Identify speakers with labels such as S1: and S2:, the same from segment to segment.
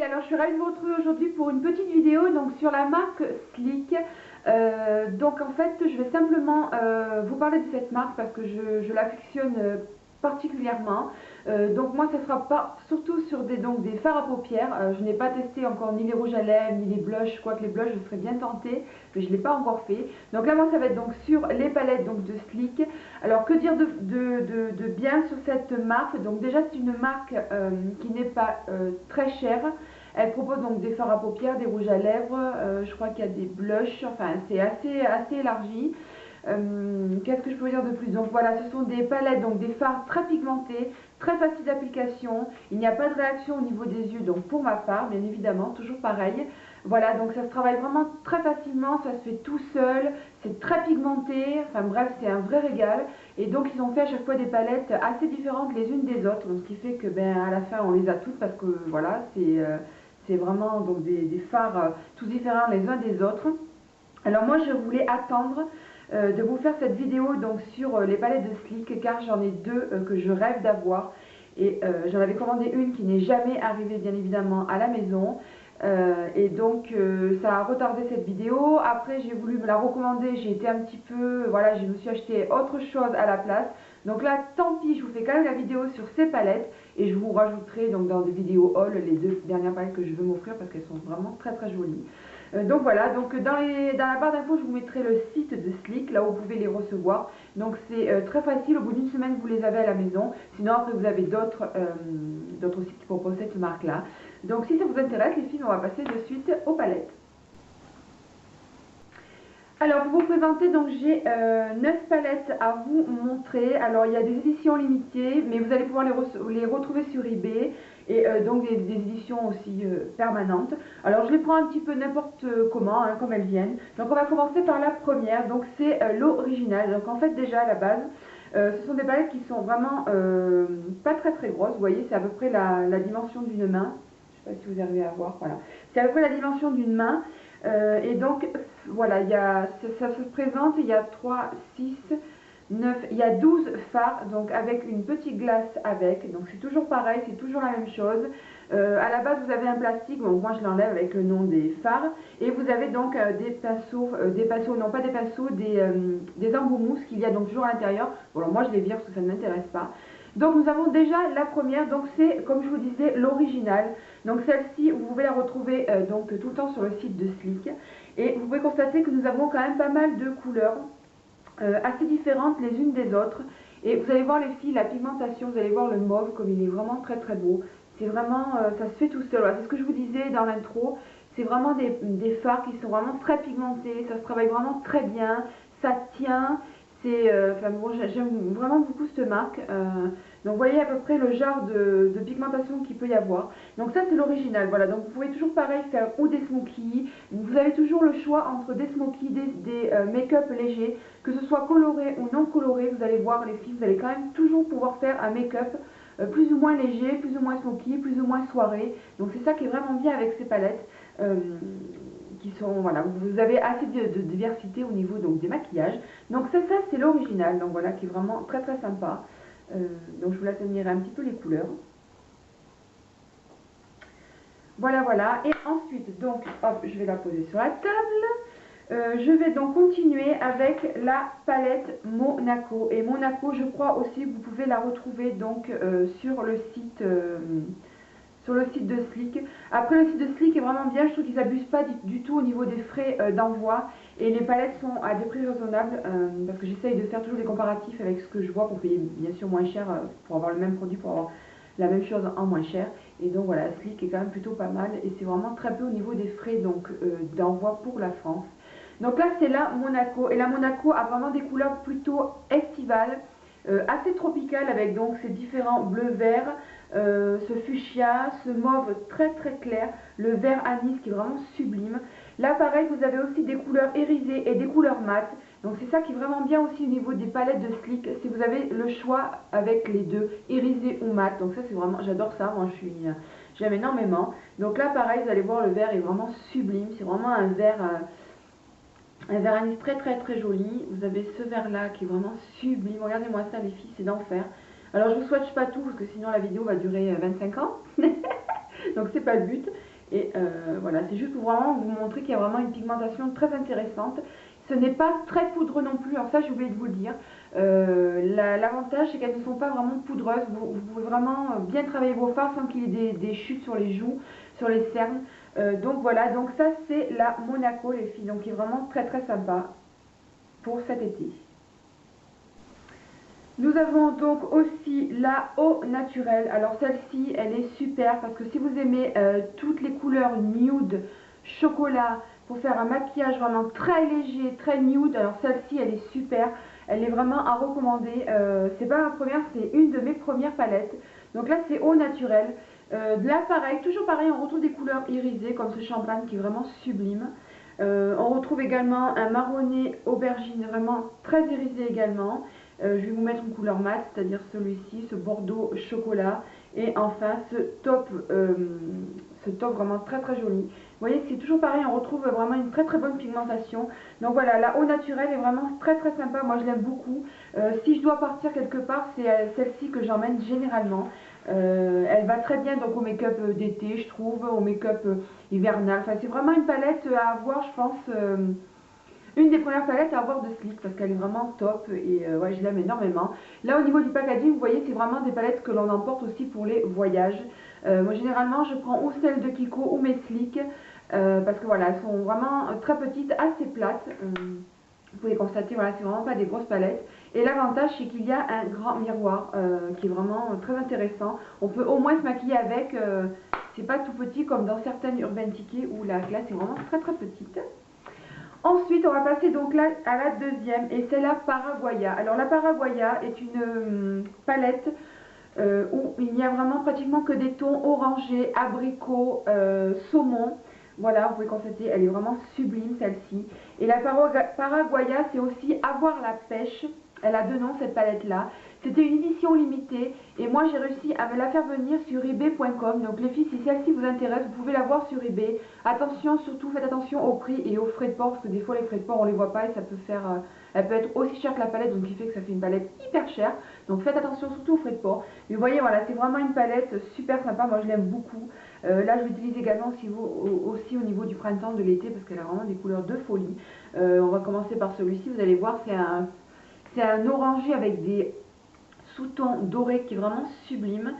S1: alors je suis ravie de vous retrouver aujourd'hui pour une petite vidéo donc sur la marque Sleek. Donc en fait je vais simplement vous parler de cette marque parce que je l'affectionne particulièrement. Donc moi ça sera pas surtout sur des fards à paupières. Je n'ai pas testé encore ni les rouges à lèvres ni les blushs, quoique les blushs je serais bien tentée, mais je ne l'ai pas encore fait. Donc là moi ça va être donc sur les palettes donc de Sleek. Alors que dire de bien sur cette marque? Donc déjà c'est une marque qui n'est pas très chère. Elle propose donc des fards à paupières, des rouges à lèvres, je crois qu'il y a des blushs, enfin c'est assez élargi. Qu'est-ce que je peux dire de plus? Donc voilà, ce sont des palettes, donc des fards très pigmentés, très faciles d'application. Il n'y a pas de réaction au niveau des yeux, donc pour ma part, bien évidemment, toujours pareil. Voilà, donc ça se travaille vraiment très facilement, ça se fait tout seul, c'est très pigmenté, enfin bref, c'est un vrai régal. Et donc ils ont fait à chaque fois des palettes assez différentes les unes des autres, donc ce qui fait que à la fin on les a toutes parce que voilà, c'est vraiment donc des fards tous différents les uns des autres. Alors moi je voulais attendre de vous faire cette vidéo donc sur les palettes de Sleek car j'en ai deux que je rêve d'avoir et j'en avais commandé une qui n'est jamais arrivée bien évidemment à la maison. Et donc ça a retardé cette vidéo. Après j'ai voulu me la recommander, j'ai été un petit peu, voilà, je me suis acheté autre chose à la place. Donc là tant pis, je vous fais quand même la vidéo sur ces palettes et je vous rajouterai donc dans des vidéos haul les deux dernières palettes que je veux m'offrir parce qu'elles sont vraiment très jolies. Donc voilà, donc dans la barre d'infos je vous mettrai le site de Sleek, là où vous pouvez les recevoir. Donc c'est très facile, au bout d'une semaine vous les avez à la maison. Sinon après vous avez d'autres sites qui proposent cette marque là. Donc si ça vous intéresse les filles, on va passer de suite aux palettes. Alors pour vous présenter, donc j'ai 9 palettes à vous montrer. Alors il y a des éditions limitées, mais vous allez pouvoir les retrouver sur eBay. Et donc des éditions aussi permanentes. Alors je les prends un petit peu n'importe comment, hein, comme elles viennent. Donc on va commencer par la première, donc c'est l'original. Donc en fait déjà à la base, ce sont des palettes qui sont vraiment pas très grosses. Vous voyez, c'est à peu près la dimension d'une main. Je ne sais pas si vous arrivez à voir, voilà. C'est à peu près la dimension d'une main. Et donc voilà, ça se présente, il y a 3, 6, 9, il y a 12 fards, donc avec une petite glace avec, donc c'est toujours pareil, c'est toujours la même chose. À la base vous avez un plastique, donc moi je l'enlève avec le nom des fards, et vous avez donc des pinceaux, non pas des pinceaux, des embouts mousse qu'il y a donc toujours à l'intérieur. Bon alors moi je les vire parce que ça ne m'intéresse pas. Donc nous avons déjà la première, donc c'est comme je vous disais l'original. Donc celle-ci vous pouvez la retrouver donc tout le temps sur le site de Sleek. Et vous pouvez constater que nous avons quand même pas mal de couleurs assez différentes les unes des autres. Et vous allez voir les filles, la pigmentation, vous allez voir le mauve comme il est vraiment très beau. C'est vraiment, ça se fait tout seul. Voilà, c'est ce que je vous disais dans l'intro. C'est vraiment des fards qui sont vraiment très pigmentés. Ça se travaille vraiment très bien. Ça tient. Enfin bon, j'aime vraiment beaucoup cette marque. Donc vous voyez à peu près le genre de pigmentation qu'il peut y avoir. Donc ça c'est l'original, voilà. Donc vous pouvez toujours pareil faire ou des smokies. Vous avez toujours le choix entre des smokies, des make-up légers, que ce soit coloré ou non coloré. Vous allez voir les filles, vous allez quand même toujours pouvoir faire un make-up plus ou moins léger, plus ou moins smoky, plus ou moins soirée. Donc c'est ça qui est vraiment bien avec ces palettes. Qui sont, voilà, vous avez assez de diversité au niveau donc des maquillages. Donc ça c'est l'original, donc voilà, qui est vraiment très sympa. Donc je vous laisse admirer un petit peu les couleurs. Voilà, et ensuite donc hop, je vais la poser sur la table. Je vais donc continuer avec la palette Monaco, et Monaco je crois aussi que vous pouvez la retrouver donc sur le site de Sleek. Après le site de Sleek est vraiment bien, je trouve qu'ils n'abusent pas du tout au niveau des frais d'envoi, et les palettes sont à des prix raisonnables parce que j'essaye de faire toujours des comparatifs avec ce que je vois pour payer bien sûr moins cher, pour avoir le même produit, pour avoir la même chose en moins cher. Et donc voilà, Sleek est quand même plutôt pas mal et c'est vraiment très peu au niveau des frais donc d'envoi pour la France. Donc là c'est la Monaco, et la Monaco a vraiment des couleurs plutôt estivales, assez tropicales, avec donc ces différents bleus verts, ce fuchsia, ce mauve très clair, le vert anis qui est vraiment sublime. Là pareil vous avez aussi des couleurs irisées et des couleurs mates, donc c'est ça qui est vraiment bien aussi au niveau des palettes de Sleek, si vous avez le choix avec les deux, irisé ou mat. Donc ça c'est vraiment, j'adore ça, moi j'aime énormément. Donc là pareil vous allez voir, le vert est vraiment sublime, c'est vraiment un vert anis très joli. Vous avez ce vert là qui est vraiment sublime, regardez-moi ça les filles, c'est d'enfer. Alors je vous swatch pas tout parce que sinon la vidéo va durer 25 ans, donc c'est pas le but. Et voilà, c'est juste pour vraiment vous montrer qu'il y a vraiment une pigmentation très intéressante. Ce n'est pas très poudreux non plus, alors ça j'ai oublié de vous le dire. L'avantage c'est qu'elles ne sont pas vraiment poudreuses, vous pouvez vraiment bien travailler vos fards sans qu'il y ait des chutes sur les joues, sur les cernes. Donc voilà, donc ça c'est la Monaco les filles, donc qui est vraiment très très sympa pour cet été. Nous avons donc aussi la eau naturelle. Alors celle-ci, elle est super parce que si vous aimez toutes les couleurs nude, chocolat, pour faire un maquillage vraiment très léger, très nude, alors celle-ci, elle est super. Elle est vraiment à recommander. C'est pas ma première, c'est une de mes premières palettes. Donc là, c'est eau naturelle. Là, pareil, toujours pareil, on retrouve des couleurs irisées comme ce champagne qui est vraiment sublime. On retrouve également un marronné aubergine vraiment très irisé également. Je vais vous mettre une couleur mate, c'est-à-dire celui-ci, ce bordeaux chocolat. Et enfin ce top vraiment très très joli. Vous voyez que c'est toujours pareil, on retrouve vraiment une très très bonne pigmentation. Donc voilà, la eau naturelle est vraiment très très sympa, moi je l'aime beaucoup. Si je dois partir quelque part, c'est celle-ci que j'emmène généralement. Elle va très bien donc au make-up d'été, je trouve, au make-up hivernal. Enfin, c'est vraiment une palette à avoir, je pense. Une des premières palettes à avoir de Sleek parce qu'elle est vraiment top et ouais, je l'aime énormément. Là au niveau du packaging, vous voyez, c'est vraiment des palettes que l'on emporte aussi pour les voyages. Moi généralement je prends ou celles de Kiko ou mes Sleek parce que voilà, elles sont vraiment très petites, assez plates. Vous pouvez constater, voilà, c'est vraiment pas des grosses palettes. Et l'avantage c'est qu'il y a un grand miroir qui est vraiment très intéressant. On peut au moins se maquiller avec, c'est pas tout petit comme dans certaines Urban Decay où la glace est vraiment très très petite. Ensuite, on va passer donc là à la deuxième et c'est la Paraguaya. Alors la Paraguaya est une palette où il n'y a vraiment pratiquement que des tons orangés, abricots, saumon. Voilà, vous pouvez constater, elle est vraiment sublime celle-ci. Et la Paraguaya, c'est aussi Avoir la pêche. Elle a deux noms cette palette-là. C'était une édition limitée et moi j'ai réussi à me la faire venir sur ebay.com. Donc les filles, si celle-ci vous intéresse, vous pouvez la voir sur eBay. Attention, surtout faites attention au prix et aux frais de port parce que des fois les frais de port on les voit pas et ça peut faire, elle peut être aussi chère que la palette, donc qui fait que ça fait une palette hyper chère. Donc faites attention surtout aux frais de port. Mais vous voyez, voilà, c'est vraiment une palette super sympa, moi je l'aime beaucoup. Là je l'utilise également aussi au niveau du printemps, de l'été parce qu'elle a vraiment des couleurs de folie. On va commencer par celui-ci, vous allez voir, c'est un orangé avec des sous-ton doré qui est vraiment sublime.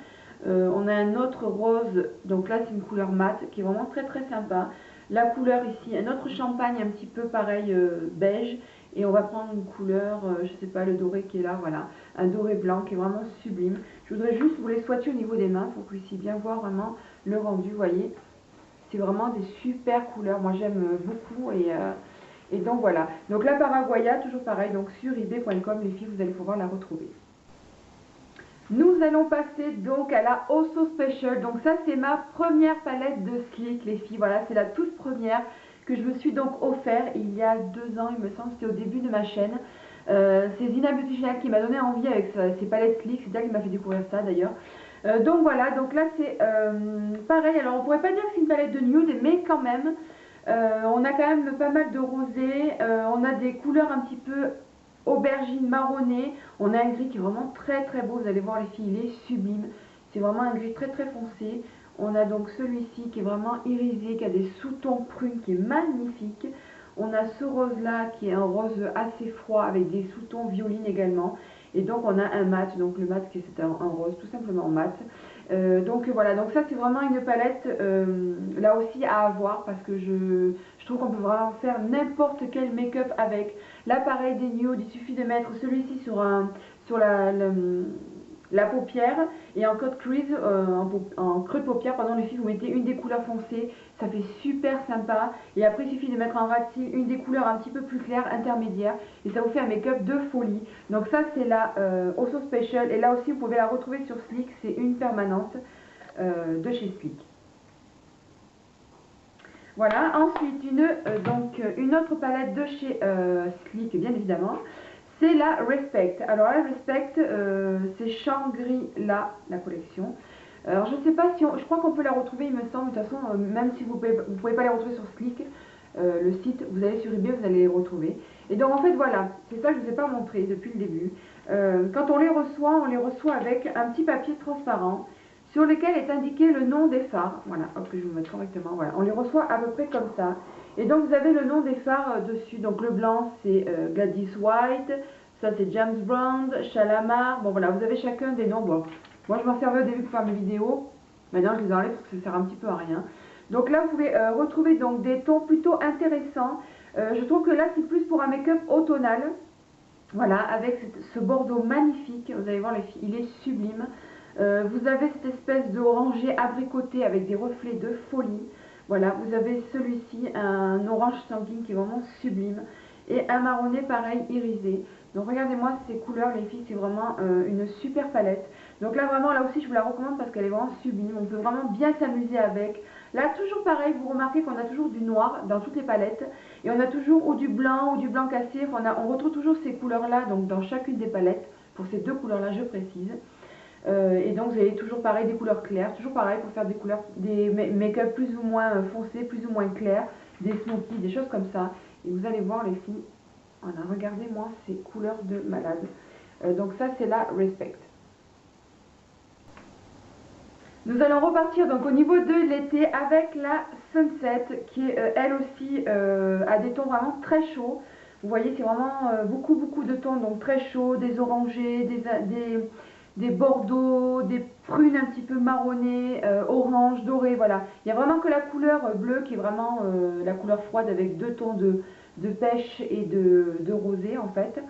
S1: On a un autre rose, donc là c'est une couleur mate qui est vraiment très très sympa. La couleur ici, un autre champagne un petit peu pareil beige. Et on va prendre une couleur, je sais pas, le doré qui est là, voilà. Un doré blanc qui est vraiment sublime. Je voudrais juste vous les swatcher au niveau des mains pour que vous puissiez bien voir vraiment le rendu, vous voyez. C'est vraiment des super couleurs, moi j'aime beaucoup et donc voilà. Donc la Paraguaya, toujours pareil, donc sur ebay.com les filles, vous allez pouvoir la retrouver. Nous allons passer donc à la Oso Special. Donc ça c'est ma première palette de Sleek les filles. Voilà, c'est la toute première que je me suis donc offert il y a 2 ans, il me semble, c'était au début de ma chaîne. C'est Zina Beauty Channel qui m'a donné envie avec ses palettes Sleek, c'est elle qui m'a fait découvrir ça d'ailleurs. Donc voilà, donc là c'est pareil, alors on pourrait pas dire que c'est une palette de nude, mais quand même, on a quand même pas mal de rosés, on a des couleurs un petit peu aubergine marronnée, on a un gris qui est vraiment très très beau, vous allez voir les filles, il est sublime, c'est vraiment un gris très très foncé. On a donc celui-ci qui est vraiment irisé, qui a des sous-tons prunes, qui est magnifique. On a ce rose là qui est un rose assez froid avec des sous-tons violines également. Et donc on a un mat, donc le mat c'est un rose tout simplement mat. Donc voilà, donc ça c'est vraiment une palette là aussi à avoir parce que je trouve qu'on peut vraiment faire n'importe quel make-up avec. L'appareil des nudes, il suffit de mettre celui-ci sur la paupière et en cut crease, en creux de paupière, pardon, les filles, vous mettez une des couleurs foncées, ça fait super sympa. Et après il suffit de mettre en ras de cils une des couleurs un petit peu plus claires, intermédiaires, et ça vous fait un make-up de folie. Donc ça c'est la Oso Special, et là aussi vous pouvez la retrouver sur Sleek, c'est une permanente de chez Sleek. Voilà, ensuite une autre palette de chez Sleek bien évidemment. C'est la Respect. Alors la Respect, c'est Shangri-La, la collection. Alors je ne sais pas si je crois qu'on peut la retrouver, il me semble, de toute façon, même si vous pouvez pas les retrouver sur Sleek, le site, vous allez sur eBay, vous allez les retrouver. Et donc en fait voilà, c'est ça que je ne vous ai pas montré depuis le début. Quand on les reçoit avec un petit papier transparent. sur lesquels est indiqué le nom des fards. Voilà, hop, je vais vous mettre correctement. Voilà, on les reçoit à peu près comme ça. Et donc vous avez le nom des fards dessus. Donc le blanc c'est Gladys White, ça c'est James Brown, Shalamar. Bon voilà, vous avez chacun des noms. Bon, moi je m'en servais au début pour faire mes vidéos. Maintenant je les enlève parce que ça sert un petit peu à rien. Donc là vous pouvez retrouver donc des tons plutôt intéressants. Je trouve que là c'est plus pour un make-up automnal. Voilà, avec ce bordeaux magnifique. Vous allez voir les filles, il est sublime. Vous avez cette espèce d'oranger abricoté avec des reflets de folie. Voilà, vous avez celui-ci, un orange sanguine qui est vraiment sublime. Et un marronné pareil, irisé. Donc regardez-moi ces couleurs les filles, c'est vraiment une super palette. Donc là vraiment, là aussi je vous la recommande parce qu'elle est vraiment sublime. On peut vraiment bien s'amuser avec. Là toujours pareil, vous remarquez qu'on a toujours du noir dans toutes les palettes. Et on a toujours ou du blanc cassé. On retrouve toujours ces couleurs-là donc dans chacune des palettes. Pour ces deux couleurs-là, je précise. Et donc vous avez toujours pareil des couleurs claires, toujours pareil pour faire des couleurs, des make-up plus ou moins foncés, plus ou moins clairs, des smoky, des choses comme ça. Et vous allez voir les filles, voilà, regardez-moi ces couleurs de malade. Donc ça c'est la Respect. Nous allons repartir donc au niveau de l'été avec la Sunset qui elle aussi a des tons vraiment très chauds. Vous voyez c'est vraiment beaucoup de tons donc très chauds, des orangés, des bordeaux, des prunes un petit peu marronnées, orange, doré, voilà. Il n'y a vraiment que la couleur bleue qui est vraiment la couleur froide avec deux tons de pêche et de rosé en fait.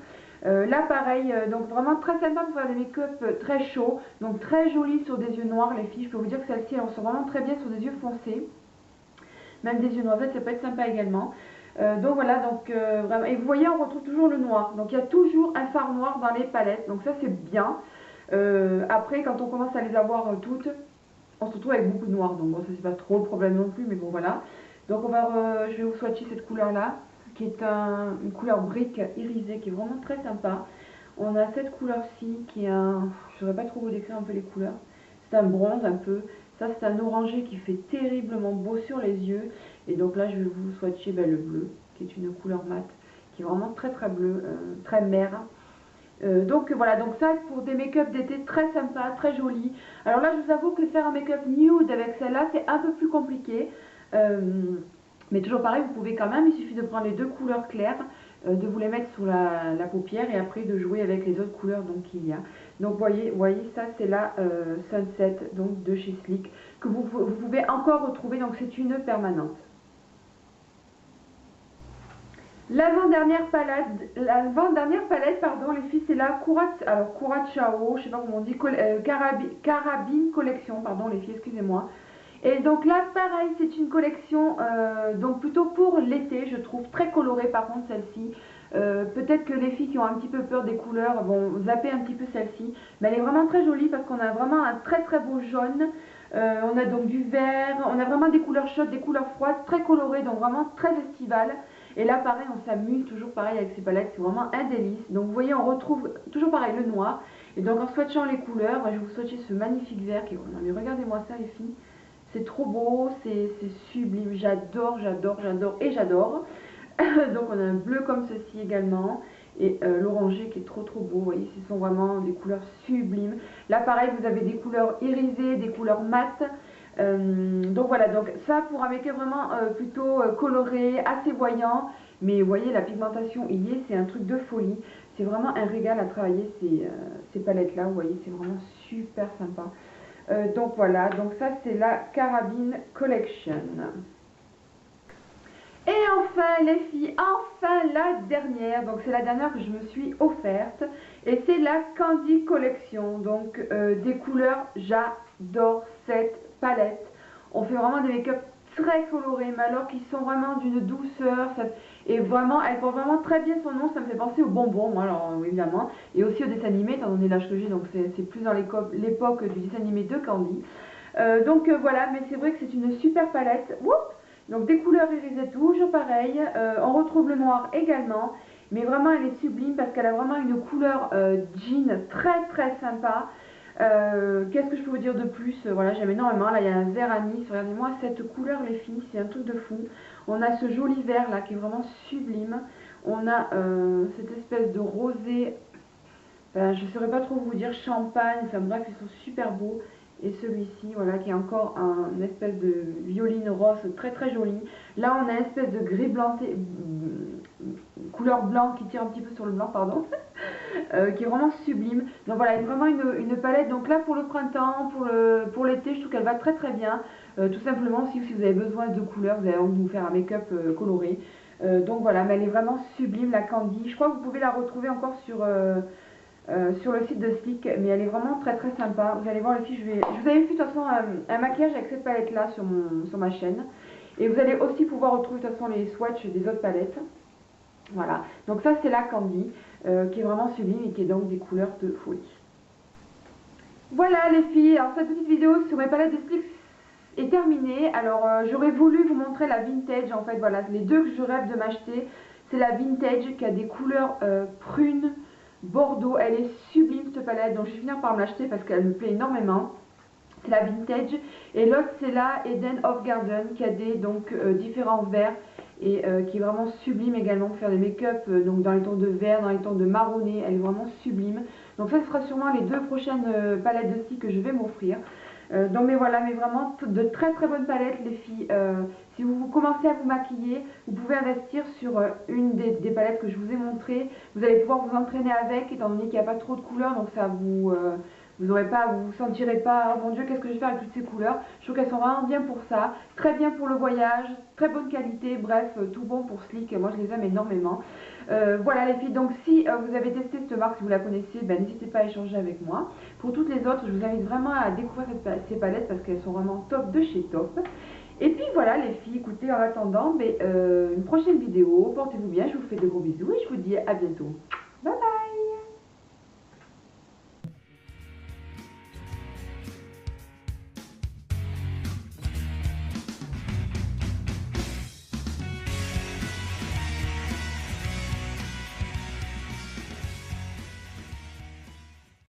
S1: Là pareil, donc vraiment très sympa pour faire des make-up très chauds, donc très joli sur des yeux noirs les filles. Je peux vous dire que celle-ci elle ressort vraiment très bien sur des yeux foncés, même des yeux noisettes ça peut être sympa également. Donc voilà, donc vraiment, et vous voyez on retrouve toujours le noir, donc il y a toujours un fard noir dans les palettes, donc ça c'est bien. Après quand on commence à les avoir toutes, on se retrouve avec beaucoup de noir, donc bon ça c'est pas trop le problème non plus, mais bon voilà. Donc on va, je vais vous swatcher cette couleur là, qui est une couleur brique irisée, qui est vraiment très sympa. On a cette couleur-ci qui est un, je ne saurais pas trop vous décrire un peu les couleurs, c'est un bronze un peu, ça c'est un orangé qui fait terriblement beau sur les yeux, et donc là je vais vous swatcher le bleu, qui est une couleur mate, qui est vraiment très bleu, très mer. Donc voilà, donc ça pour des make-up d'été très sympa, très joli. Alors là je vous avoue que faire un make-up nude avec celle-là c'est un peu plus compliqué. Mais toujours pareil, vous pouvez quand même, il suffit de prendre les deux couleurs claires, de vous les mettre sous la paupière et après de jouer avec les autres couleurs qu'il y a. Donc voyez ça c'est la Sunset donc, de chez Sleek que vous pouvez encore retrouver, donc c'est une permanente. L'avant-dernière palette, pardon, les filles, c'est la Curacao, je sais pas comment on dit, Carabine Collection, pardon les filles, excusez-moi. Et donc là, pareil, c'est une collection donc plutôt pour l'été, je trouve, très colorée par contre celle-ci. Peut-être que les filles qui ont un petit peu peur des couleurs vont zapper un petit peu celle-ci, mais elle est vraiment très jolie parce qu'on a vraiment un très beau jaune. On a donc du vert, on a vraiment des couleurs chaudes, des couleurs froides, très colorées, donc vraiment très estivales. Et là pareil, on s'amuse toujours pareil avec ces palettes, c'est vraiment un délice. Donc vous voyez, on retrouve toujours pareil le noir. Et donc en swatchant les couleurs, je vais vous swatcher ce magnifique vert qui est... Non mais regardez-moi ça les filles, c'est trop beau, c'est sublime, j'adore. Donc on a un bleu comme ceci également. Et l'orangé qui est trop beau, vous voyez, ce sont vraiment des couleurs sublimes. Là pareil, vous avez des couleurs irisées, des couleurs mates. Donc voilà, donc ça pour un make-up vraiment plutôt coloré, assez voyant. Mais vous voyez, la pigmentation y est, c'est un truc de folie. C'est vraiment un régal à travailler ces palettes-là, vous voyez, c'est vraiment super sympa. Donc voilà, donc ça c'est la Carabine Collection. Et enfin les filles, enfin la dernière, donc c'est la dernière que je me suis offerte, et c'est la Candy Collection, donc des couleurs, j'adore cette palette. On fait vraiment des make-up très colorés, mais alors qui sont vraiment d'une douceur, et vraiment, elle porte vraiment très bien son nom, ça me fait penser aux bonbons, moi alors évidemment, et aussi au dessin animé, étant donné l'âge que j'ai, donc c'est plus dans l'époque du dessin animé de Candy. Donc voilà, mais c'est vrai que c'est une super palette. Oups, donc des couleurs irisées toujours pareil, on retrouve le noir également, mais vraiment elle est sublime parce qu'elle a vraiment une couleur jean très sympa. Qu'est-ce que je peux vous dire de plus? Voilà, j'aime énormément. Là il y a un vert anis, regardez-moi cette couleur les filles, c'est un truc de fou. On a ce joli vert là qui est vraiment sublime. On a cette espèce de rosé, je ne saurais pas trop vous dire champagne, enfin bref ils sont super beaux. et celui-ci, voilà, qui est encore un espèce de violine rose très très joli. Là, on a une espèce de gris blanc, couleur blanc qui tire un petit peu sur le blanc, pardon, qui est vraiment sublime. Donc voilà, vraiment une palette. Donc là, pour le printemps, pour l'été, je trouve qu'elle va très très bien. Tout simplement, si vous avez besoin de couleurs, vous avez envie de vous faire un make-up coloré. Donc voilà, mais elle est vraiment sublime, la Candy. Je crois que vous pouvez la retrouver encore sur le site de Sleek, mais elle est vraiment très très sympa. Vous allez voir les filles, je vous avais fait de toute façon un maquillage avec cette palette là sur ma chaîne. Et vous allez aussi pouvoir retrouver de toute façon les swatchs des autres palettes. Voilà, donc ça c'est la Candy, qui est vraiment sublime et qui est donc des couleurs de folie. Voilà les filles, alors cette petite vidéo sur mes palettes de Sleek est terminée. Alors j'aurais voulu vous montrer la Vintage, en fait voilà, les deux que je rêve de m'acheter. C'est la Vintage qui a des couleurs prunes, bordeaux, elle est sublime cette palette, donc je vais finir par me l'acheter parce qu'elle me plaît énormément. C'est la Vintage, et l'autre c'est la Eden of Garden qui a des différents verts et qui est vraiment sublime également pour faire des make-up donc dans les tons de vert, dans les tons de marronné, elle est vraiment sublime. Donc ça ce sera sûrement les deux prochaines palettes de style que je vais m'offrir. Donc mais voilà, mais vraiment de très très bonnes palettes les filles. Si vous commencez à vous maquiller, vous pouvez investir sur une des palettes que je vous ai montrées. Vous allez pouvoir vous entraîner avec, étant donné qu'il n'y a pas trop de couleurs, donc ça vous aurez pas, vous sentirez pas, oh mon dieu, qu'est-ce que je vais faire avec toutes ces couleurs. Je trouve qu'elles sont vraiment bien pour ça, très bien pour le voyage, très bonne qualité, bref, tout bon pour Sleek, moi je les aime énormément. Voilà les filles, donc si vous avez testé cette marque, si vous la connaissez, ben, n'hésitez pas à échanger avec moi. Pour toutes les autres, je vous invite vraiment à découvrir ces palettes parce qu'elles sont vraiment top de chez top. Et puis voilà les filles, écoutez, en attendant, une prochaine vidéo, portez-vous bien, je vous fais de gros bisous et je vous dis à bientôt.